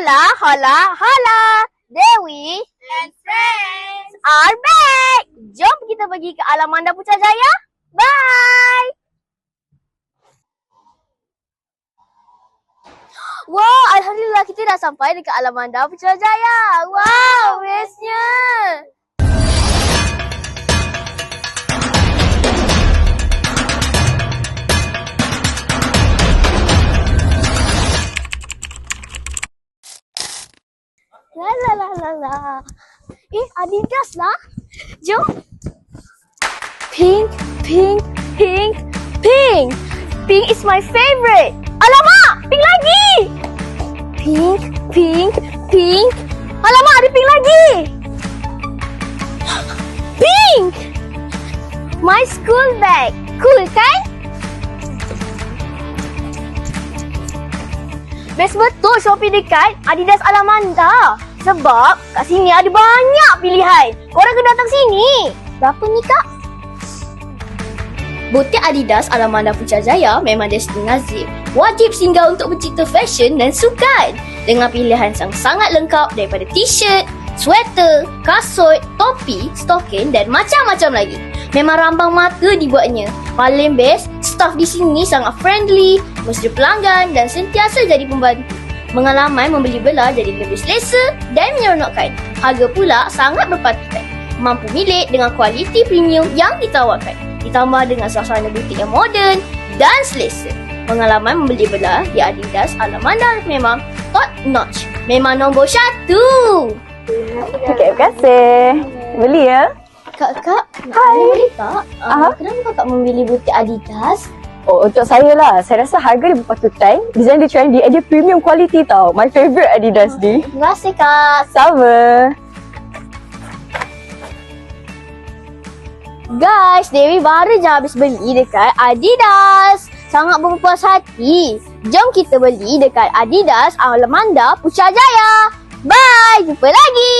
Hola. Dewi And friends. are back. Jom kita pergi ke Alamanda Putrajaya. Bye. Wow, Alhamdulillah kita dah sampai dekat Alamanda Putrajaya. Wow, bestnya. La. Adidas lah. Jom. Pink. Pink is my favorite. Alamak, pink lagi. Pink. Alamak, ada pink lagi. Pink. My school bag. Cool kan? Best betul shopping dekat Adidas Alamanda. Sebab kat sini ada banyak pilihan. Korang kena datang sini. Berapa ni kak? Butik Adidas Alamanda Putrajaya memang destinasi wajib singgah untuk pencipta fashion dan sukan. Dengan pilihan yang sangat lengkap daripada t-shirt, sweater, kasut, topi, stokin dan macam-macam lagi. Memang rambang mata dibuatnya. Paling best, staff di sini sangat friendly, mesra pelanggan dan sentiasa jadi pembantu. Pengalaman membeli belah jadi lebih selesa dan menyeronokkan. Harga pula sangat berpatutan. Mampu milik dengan kualiti premium yang ditawarkan. Ditambah dengan suasana butik yang moden dan selesa. Pengalaman membeli belah di Adidas Alamanda memang top notch. Memang nombor 1. Terima kasih. Beli ya. Kak. Hai. Kak, kenapa kakak memilih butik Adidas? Oh, untuk saya lah. Saya rasa harga dia berpatutan. Design dia trendy. Dia premium quality tau. My favourite Adidas ni. Terima kasih kak. Sama. Guys, Dewi baru je habis beli dekat Adidas. Sangat berpuas hati. Jom kita beli dekat Adidas Alamanda Putrajaya. Bye, jumpa lagi.